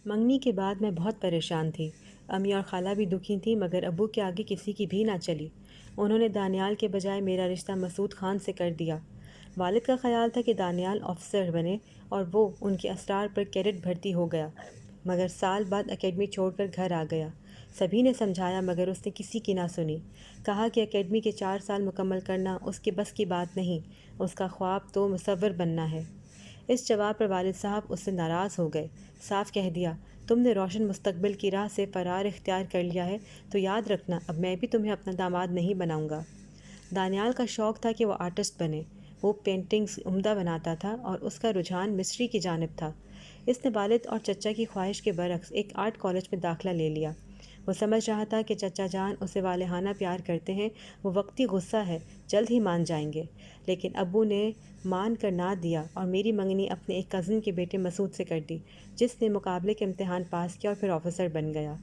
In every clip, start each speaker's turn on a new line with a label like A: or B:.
A: منگنی کے بعد میں بہت پریشان تھی۔ امی اور خالہ بھی دکھی تھیں مگر ابو کے آگے کسی کی بھی نہ چلی۔ انہوں نے دانیال کے بجائے میرا رشتہ مسعود خان سے کر دیا۔ والد کا خیال تھا کہ دانیال آفیسر بنے اور وہ ان کے اسرار پر کیڈٹ بھرتی ہو گیا، مگر سال بعد اکیڈمی چھوڑ کر گھر آ گیا۔ سبھی نے سمجھایا مگر اس نے کسی کی نہ سنی۔ کہا کہ اکیڈمی کے 4 سال مکمل کرنا اس کے بس کی بات نہیں، اس کا خواب تو مصور بننا ہے۔ اس جواب پر والد صاحب اس سے ناراض ہو گئے۔ صاف کہہ دیا، تم نے روشن مستقبل کی راہ سے فرار اختیار کر لیا ہے تو یاد رکھنا اب میں بھی تمہیں اپنا داماد نہیں بناؤں گا۔ دانیال کا شوق تھا کہ وہ آرٹسٹ بنے۔ وہ پینٹنگز عمدہ بناتا تھا اور اس کا رجحان مصری کی جانب تھا۔ اس نے والد اور چچا کی خواہش کے برعکس ایک آرٹ کالج میں داخلہ لے لیا۔ وہ سمجھ رہا تھا کہ چچا جان اسے والہانہ پیار کرتے ہیں، وہ وقتی غصہ ہے، جلد ہی مان جائیں گے۔ لیکن ابو نے مان کر نہ دیا اور میری منگنی اپنے ایک کزن کے بیٹے مسعود سے کر دی، جس نے مقابلے کے امتحان پاس کیا اور پھر آفیسر بن گیا۔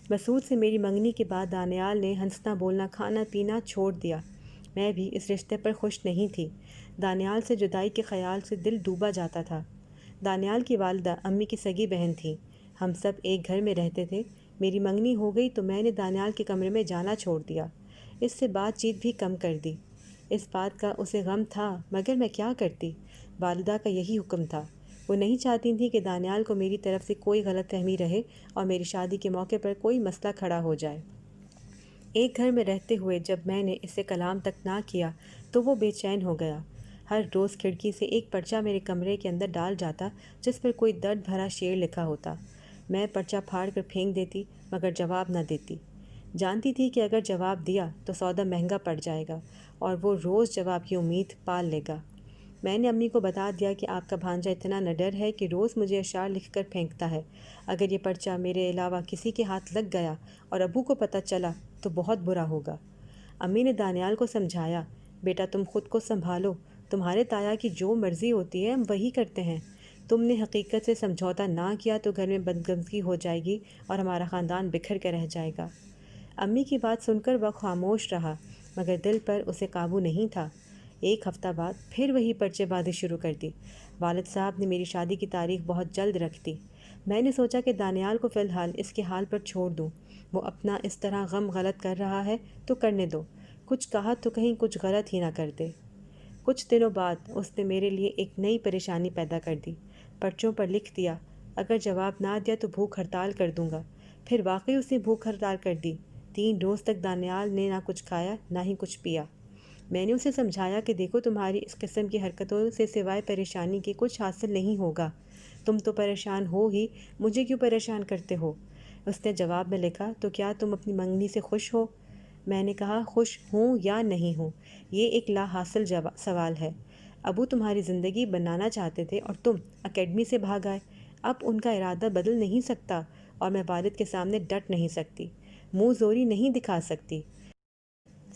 A: مسعود سے میری منگنی کے بعد دانیال نے ہنسنا بولنا کھانا پینا چھوڑ دیا۔ میں بھی اس رشتے پر خوش نہیں تھی۔ دانیال سے جدائی کے خیال سے دل ڈوبا جاتا تھا۔ دانیال کی والدہ امی کی سگی بہن تھی۔ ہم سب ایک گھر میں رہتے تھے۔ میری منگنی ہو گئی تو میں نے دانیال کے کمرے میں جانا چھوڑ دیا۔ اس سے بات چیت بھی کم کر دی۔ اس بات کا اسے غم تھا مگر میں کیا کرتی؟ والدہ کا یہی حکم تھا۔ وہ نہیں چاہتی تھیں کہ دانیال کو میری طرف سے کوئی غلط فہمی رہے اور میری شادی کے موقع پر کوئی مسئلہ کھڑا ہو جائے۔ ایک گھر میں رہتے ہوئے جب میں نے اس سے کلام تک نہ کیا تو وہ بے چین ہو گیا۔ ہر روز کھڑکی سے ایک پرچہ میرے کمرے کے اندر ڈال جاتا جس پر کوئی درد بھرا شعر لکھا ہوتا۔ میں پرچہ پھاڑ کر پھینک دیتی مگر جواب نہ دیتی۔ جانتی تھی کہ اگر جواب دیا تو سودا مہنگا پڑ جائے گا اور وہ روز جواب کی امید پال لے گا۔ میں نے امی کو بتا دیا کہ آپ کا بھانجا اتنا نڈر ہے کہ روز مجھے اشعار لکھ کر پھینکتا ہے۔ اگر یہ پرچہ میرے علاوہ کسی کے ہاتھ لگ گیا اور ابو کو پتہ چلا تو بہت برا ہوگا۔ امی نے دانیال کو سمجھایا، بیٹا تم خود کو سنبھالو، تمہارے تایا کی جو مرضی ہوتی ہے ہم وہی کرتے ہیں۔ تم نے حقیقت سے سمجھوتا نہ کیا تو گھر میں بدگمزگی ہو جائے گی اور ہمارا خاندان بکھر کے رہ جائے گا۔ امی کی بات سن کر وہ خاموش رہا مگر دل پر اسے قابو نہیں تھا۔ ایک ہفتہ بعد پھر وہی پرچے بازی شروع کر دی۔ والد صاحب نے میری شادی کی تاریخ بہت جلد رکھ دی۔ میں نے سوچا کہ دانیال کو فی الحال اس کے حال پر چھوڑ دوں۔ وہ اپنا اس طرح غم غلط کر رہا ہے تو کرنے دو، کچھ کہا تو کہیں کچھ غلط ہی نہ کر دے۔ کچھ دنوں بعد اس نے میرے لیے ایک نئی پریشانی پیدا کر دی۔ پرچوں پر لکھ دیا، اگر جواب نہ دیا تو بھوک ہڑتال کر دوں گا۔ پھر واقعی اس نے بھوک ہڑتال کر دی۔ 3 روز تک دانیال نے نہ کچھ کھایا نہ ہی کچھ پیا۔ میں نے اسے سمجھایا کہ دیکھو تمہاری اس قسم کی حرکتوں سے سوائے پریشانی کے کچھ حاصل نہیں ہوگا۔ تم تو پریشان ہو ہی، مجھے کیوں پریشان کرتے ہو؟ اس نے جواب میں لکھا، تو کیا تم اپنی منگنی سے خوش ہو؟ میں نے کہا، خوش ہوں یا نہیں ہوں یہ ایک لا حاصل سوال ہے۔ ابو تمہاری زندگی بنانا چاہتے تھے اور تم اکیڈمی سے بھاگ آئے۔ اب ان کا ارادہ بدل نہیں سکتا اور میں والد کے سامنے ڈٹ نہیں سکتی، منہ زوری نہیں دکھا سکتی۔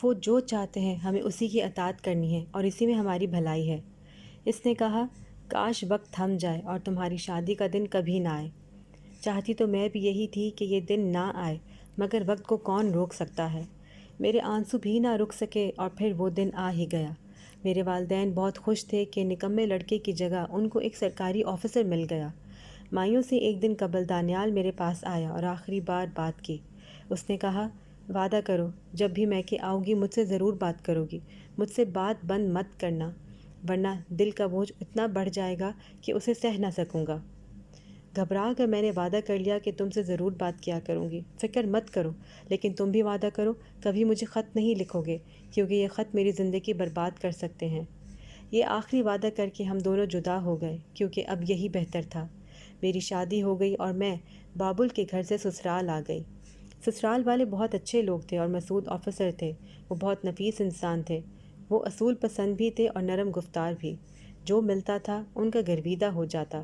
A: وہ جو چاہتے ہیں ہمیں اسی کی اطاعت کرنی ہے اور اسی میں ہماری بھلائی ہے۔ اس نے کہا، کاش وقت تھم جائے اور تمہاری شادی کا دن کبھی نہ آئے۔ چاہتی تو میں بھی یہی تھی کہ یہ دن نہ آئے مگر وقت کو کون روک سکتا ہے۔ میرے آنسو بھی نہ رک سکے اور پھر وہ دن آ ہی گیا۔ میرے والدین بہت خوش تھے کہ نکمے لڑکے کی جگہ ان کو ایک سرکاری آفیسر مل گیا۔ مائیوں سے ایک دن قبل دانیال میرے پاس آیا اور آخری بار بات کی۔ اس نے کہا، وعدہ کرو جب بھی میکے آؤ گی مجھ سے ضرور بات کرو گی، مجھ سے بات بند مت کرنا ورنہ دل کا بوجھ اتنا بڑھ جائے گا کہ اسے سہ نہ سکوں گا۔ گھبرا کر میں نے وعدہ کر لیا کہ تم سے ضرور بات کیا کروں گی، فکر مت کرو، لیکن تم بھی وعدہ کرو کبھی مجھے خط نہیں لکھو گے کیونکہ یہ خط میری زندگی برباد کر سکتے ہیں۔ یہ آخری وعدہ کر کے ہم دونوں جدا ہو گئے کیونکہ اب یہی بہتر تھا۔ میری شادی ہو گئی اور میں بابل کے گھر سے سسرال آ گئی۔ سسرال والے بہت اچھے لوگ تھے اور مسعود آفیسر تھے۔ وہ بہت نفیس انسان تھے۔ وہ اصول پسند بھی تھے اور نرم گفتار بھی۔ جو ملتا تھا ان کا گرویدہ ہو جاتا۔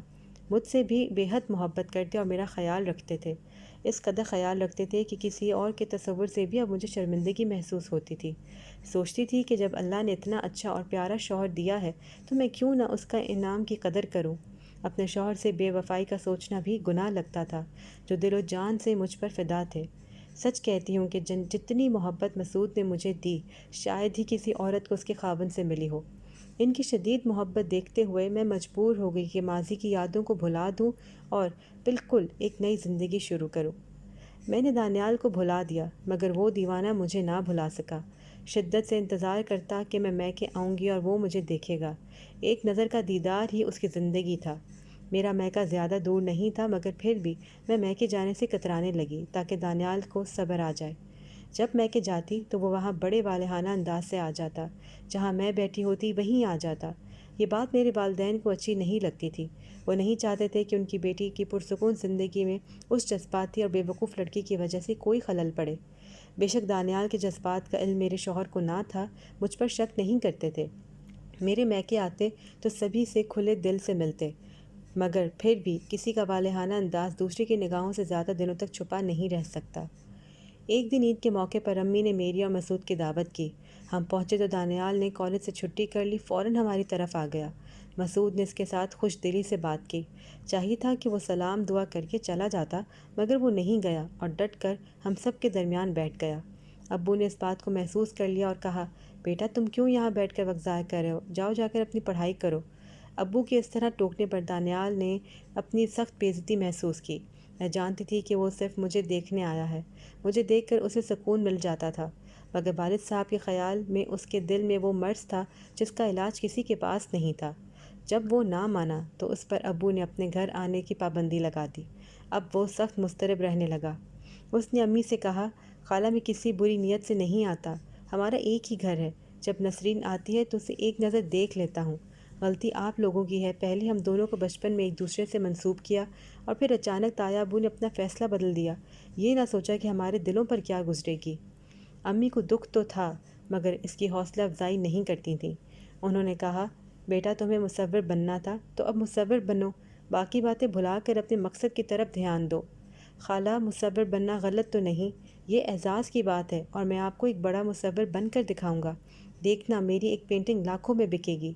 A: مجھ سے بھی بے حد محبت کرتے اور میرا خیال رکھتے تھے۔ اس قدر خیال رکھتے تھے کہ کسی اور کے تصور سے بھی اب مجھے شرمندگی محسوس ہوتی تھی۔ سوچتی تھی کہ جب اللہ نے اتنا اچھا اور پیارا شوہر دیا ہے تو میں کیوں نہ اس کا انعام کی قدر کروں۔ اپنے شوہر سے بے وفائی کا سوچنا بھی گناہ لگتا تھا، جو دل و جان سے مجھ پر فدا تھے۔ سچ کہتی ہوں کہ جتنی محبت مسعود نے مجھے دی شاید ہی کسی عورت کو اس کے خاوند سے ملی ہو۔ ان کی شدید محبت دیکھتے ہوئے میں مجبور ہو گئی کہ ماضی کی یادوں کو بھلا دوں اور بالکل ایک نئی زندگی شروع کروں۔ میں نے دانیال کو بھلا دیا مگر وہ دیوانہ مجھے نہ بھلا سکا۔ شدت سے انتظار کرتا کہ میں میکے آؤں گی اور وہ مجھے دیکھے گا۔ ایک نظر کا دیدار ہی اس کی زندگی تھا۔ میرا میکہ زیادہ دور نہیں تھا مگر پھر بھی میں میکے جانے سے کترانے لگی تاکہ دانیال کو صبر آ جائے۔ جب میکے جاتی تو وہ وہاں بڑے والہانہ انداز سے آ جاتا، جہاں میں بیٹھی ہوتی وہیں آ جاتا۔ یہ بات میرے والدین کو اچھی نہیں لگتی تھی۔ وہ نہیں چاہتے تھے کہ ان کی بیٹی کی پرسکون زندگی میں اس جذباتی اور بے وقوف لڑکی کی وجہ سے کوئی خلل پڑے۔ بے شک دانیال کے جذبات کا علم میرے شوہر کو نہ تھا، مجھ پر شک نہیں کرتے تھے۔ میرے میکے آتے تو سبھی سے کھلے دل سے ملتے، مگر پھر بھی کسی کا والہانہ انداز دوسرے کی نگاہوں سے زیادہ دنوں تک چھپا نہیں رہ سکتا۔ ایک دن عید کے موقع پر امی نے میری اور مسعود کی دعوت کی۔ ہم پہنچے تو دانیال نے کالج سے چھٹی کر لی فوراً ہماری طرف آ گیا۔ مسعود نے اس کے ساتھ خوش دلی سے بات کی۔ چاہیے تھا کہ وہ سلام دعا کر کے چلا جاتا مگر وہ نہیں گیا اور ڈٹ کر ہم سب کے درمیان بیٹھ گیا۔ ابو نے اس بات کو محسوس کر لیا اور کہا، بیٹا تم کیوں یہاں بیٹھ کر وقت ضائع کر رہے ہو؟ جاؤ جا کر اپنی پڑھائی کرو۔ ابو کے اس طرح ٹوکنے پر دانیال نے اپنی سخت بے عزتی محسوس کی۔ میں جانتی تھی کہ وہ صرف مجھے دیکھنے آیا ہے، مجھے دیکھ کر اسے سکون مل جاتا تھا، مگر والد صاحب کے خیال میں اس کے دل میں وہ مرض تھا جس کا علاج کسی کے پاس نہیں تھا۔ جب وہ نہ مانا تو اس پر ابو نے اپنے گھر آنے کی پابندی لگا دی۔ اب وہ سخت مضطرب رہنے لگا۔ اس نے امی سے کہا، خالہ میں کسی بری نیت سے نہیں آتا، ہمارا ایک ہی گھر ہے، جب نسرین آتی ہے تو اسے ایک نظر دیکھ لیتا ہوں۔ غلطی آپ لوگوں کی ہے، پہلے ہم دونوں کو بچپن میں ایک دوسرے سے منسوب کیا اور پھر اچانک تایا ابو نے اپنا فیصلہ بدل دیا، یہ نہ سوچا کہ ہمارے دلوں پر کیا گزرے گی۔ امی کو دکھ تو تھا مگر اس کی حوصلہ افزائی نہیں کرتی تھیں۔ انہوں نے کہا، بیٹا تمہیں مصور بننا تھا تو اب مصور بنو، باقی باتیں بھلا کر اپنے مقصد کی طرف دھیان دو۔ خالہ مصور بننا غلط تو نہیں، یہ اعزاز کی بات ہے اور میں آپ کو ایک بڑا مصور بن کر دکھاؤں گا، دیکھنا میری ایک پینٹنگ لاکھوں میں بکے گی۔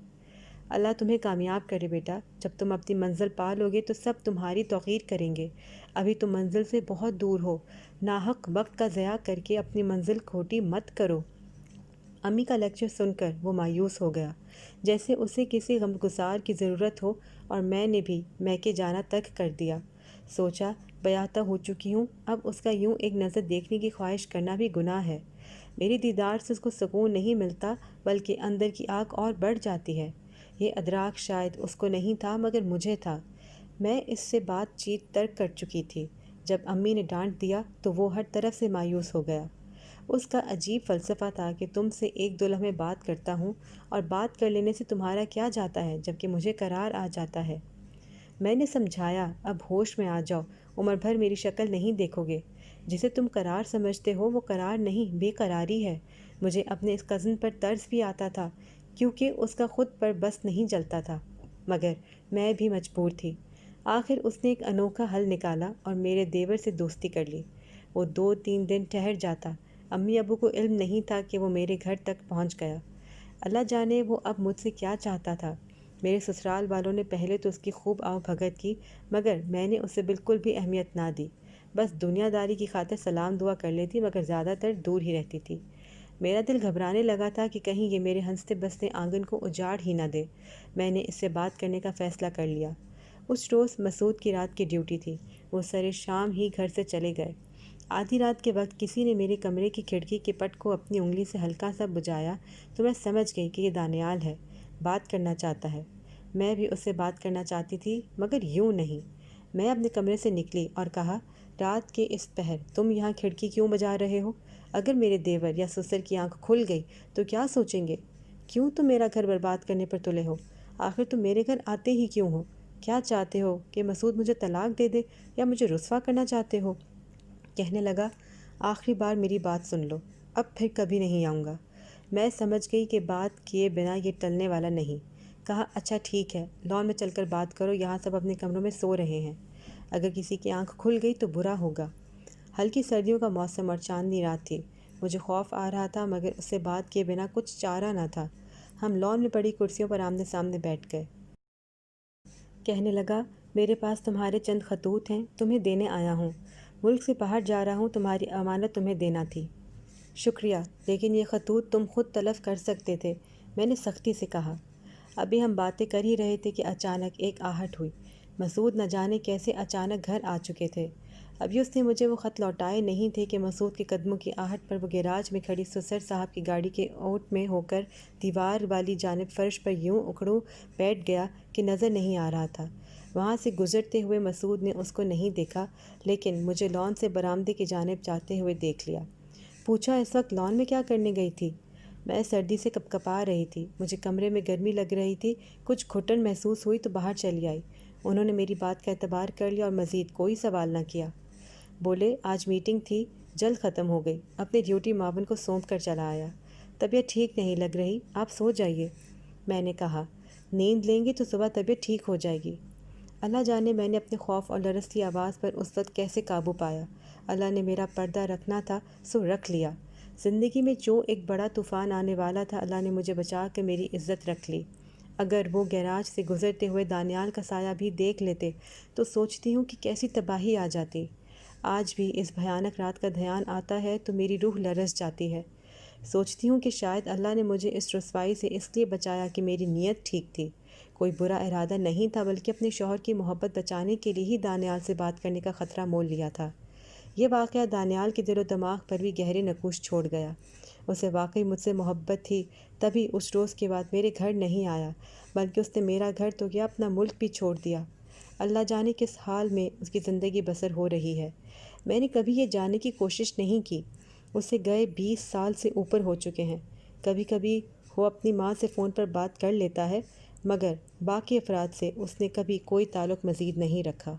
A: اللہ تمہیں کامیاب کرے بیٹا، جب تم اپنی منزل پا لو گے تو سب تمہاری توقیر کریں گے، ابھی تم منزل سے بہت دور ہو، ناحق وقت کا ضیاع کر کے اپنی منزل کھوٹی مت کرو۔ امی کا لیکچر سن کر وہ مایوس ہو گیا، جیسے اسے کسی غمگسار کی ضرورت ہو، اور میں نے بھی میکے جانا ترک کر دیا۔ سوچا بیاتہ ہو چکی ہوں، اب اس کا یوں ایک نظر دیکھنے کی خواہش کرنا بھی گناہ ہے۔ میری دیدار سے اس کو سکون نہیں ملتا بلکہ اندر کی آگ اور بڑھ جاتی ہے۔ یہ ادراک شاید اس کو نہیں تھا مگر مجھے تھا۔ میں اس سے بات چیت ترک کر چکی تھی۔ جب امی نے ڈانٹ دیا تو وہ ہر طرف سے مایوس ہو گیا۔ اس کا عجیب فلسفہ تھا کہ تم سے ایک دو لمحے بات کرتا ہوں اور بات کر لینے سے تمہارا کیا جاتا ہے جبکہ مجھے قرار آ جاتا ہے۔ میں نے سمجھایا، اب ہوش میں آ جاؤ، عمر بھر میری شکل نہیں دیکھو گے، جسے تم قرار سمجھتے ہو وہ قرار نہیں بے قراری ہے۔ مجھے اپنے اس کزن پر ترس بھی آتا تھا کیونکہ اس کا خود پر بس نہیں چلتا تھا، مگر میں بھی مجبور تھی۔ آخر اس نے ایک انوکھا حل نکالا اور میرے دیور سے دوستی کر لی۔ وہ 2-3 دن ٹھہر جاتا، امی ابو کو علم نہیں تھا کہ وہ میرے گھر تک پہنچ گیا۔ اللہ جانے وہ اب مجھ سے کیا چاہتا تھا۔ میرے سسرال والوں نے پہلے تو اس کی خوب آؤ بھگت کی مگر میں نے اسے بالکل بھی اہمیت نہ دی، بس دنیا داری کی خاطر سلام دعا کر لیتی مگر زیادہ تر دور ہی رہتی تھی۔ میرا دل گھبرانے لگا تھا کہ کہیں یہ میرے ہنستے بستے آنگن کو اجاڑ ہی نہ دے۔ میں نے اس سے بات کرنے کا فیصلہ کر لیا۔ اس روز مسعود کی رات کی ڈیوٹی تھی، وہ سرے شام ہی گھر سے چلے گئے۔ آدھی رات کے وقت کسی نے میرے کمرے کی کھڑکی کے پٹ کو اپنی انگلی سے ہلکا سا بجھایا تو میں سمجھ گئی کہ یہ دانیال ہے، بات کرنا چاہتا ہے۔ میں بھی اس سے بات کرنا چاہتی تھی مگر یوں نہیں۔ میں اپنے کمرے سے نکلی اور کہا، رات کے اس پہر تم یہاں کھڑکی کیوں بجا رہے ہو؟ اگر میرے دیور یا سسر کی آنکھ کھل گئی تو کیا سوچیں گے؟ کیوں تم میرا گھر برباد کرنے پر تلے ہو؟ آخر تم میرے گھر آتے ہی کیوں ہو؟ کیا چاہتے ہو کہ مسعود مجھے طلاق دے دے یا مجھے رسوا کرنا چاہتے ہو؟ کہنے لگا، آخری بار میری بات سن لو، اب پھر کبھی نہیں آؤں گا۔ میں سمجھ گئی کہ بات کیے بنا یہ ٹلنے والا نہیں۔ کہا، اچھا ٹھیک ہے، لان میں چل کر بات کرو، یہاں سب اپنے کمروں میں سو رہے ہیں، اگر کسی کی آنکھ کھل گئی تو برا ہوگا۔ ہلکی سردیوں کا موسم اور چاندنی رات تھی، مجھے خوف آ رہا تھا مگر اس سے بات کیے بنا کچھ چارہ نہ تھا۔ ہم لان میں پڑی کرسیوں پر آمنے سامنے بیٹھ گئے۔ کہنے لگا، میرے پاس تمہارے چند خطوط ہیں، تمہیں دینے آیا ہوں۔ ملک سے باہر جا رہا ہوں، تمہاری امانت تمہیں دینا تھی۔ شکریہ، لیکن یہ خطوط تم خود تلف کر سکتے تھے، میں نے سختی سے کہا۔ ابھی ہم باتیں کر ہی رہے تھے کہ اچانک ایک آہٹ ہوئی۔ مسعود نہ جانے کیسے اچانک گھر آ چکے تھے۔ ابھی اس نے مجھے وہ خط لوٹائے نہیں تھے کہ مسعود کے قدموں کی آہٹ پر وہ گیراج میں کھڑی سسر صاحب کی گاڑی کے اوٹ میں ہو کر دیوار والی جانب فرش پر یوں اکھڑوں بیٹھ گیا کہ نظر نہیں آ رہا تھا۔ وہاں سے گزرتے ہوئے مسعود نے اس کو نہیں دیکھا، لیکن مجھے لان سے برآمدے کی جانب جاتے ہوئے دیکھ لیا۔ پوچھا، اس وقت لان میں کیا کرنے گئی تھی؟ میں سردی سے کپکپا رہی تھی، مجھے کمرے میں گرمی لگ رہی تھی، کچھ گھٹن محسوس ہوئی تو باہر چلی آئی۔ انہوں نے میری بات کا اعتبار کر لیا اور مزید کوئی سوال نہ کیا۔ بولے، آج میٹنگ تھی، جلد ختم ہو گئی، اپنی ڈیوٹی معاون کو سونپ کر چلا آیا۔ طبیعت ٹھیک نہیں لگ رہی، آپ سو جائیے۔ میں نے کہا، نیند لیں گی تو صبح طبیعت ٹھیک ہو جائے گی۔ اللہ جانے میں نے اپنے خوف اور لرزتی آواز پر اس وقت کیسے قابو پایا۔ اللہ نے میرا پردہ رکھنا تھا سو رکھ لیا۔ زندگی میں جو ایک بڑا طوفان آنے والا تھا، اللہ نے مجھے بچا کے میری عزت رکھ لی۔ اگر وہ گیراج سے گزرتے ہوئے دانیال کا سایہ بھی دیکھ لیتے تو سوچتی ہوں کہ کیسی تباہی آ جاتی۔ آج بھی اس بھیانک رات کا دھیان آتا ہے تو میری روح لرز جاتی ہے۔ سوچتی ہوں کہ شاید اللہ نے مجھے اس رسوائی سے اس لیے بچایا کہ میری نیت ٹھیک تھی، کوئی برا ارادہ نہیں تھا، بلکہ اپنے شوہر کی محبت بچانے کے لیے ہی دانیال سے بات کرنے کا خطرہ مول لیا تھا۔ یہ واقعہ دانیال کے دل و دماغ پر بھی گہرے نقوش چھوڑ گیا۔ اسے واقعی مجھ سے محبت تھی، تبھی اس روز کے بعد میرے گھر نہیں آیا، بلکہ اس نے میرا گھر تو کیا اپنا ملک بھی چھوڑ دیا۔ اللہ جانے کس حال میں اس کی زندگی بسر ہو رہی ہے۔ میں نے کبھی یہ جاننے کی کوشش نہیں کی۔ اسے گئے 20 سال سے اوپر ہو چکے ہیں۔ کبھی کبھی وہ اپنی ماں سے فون پر بات کر لیتا ہے، مگر باقی افراد سے اس نے کبھی کوئی تعلق مزید نہیں رکھا۔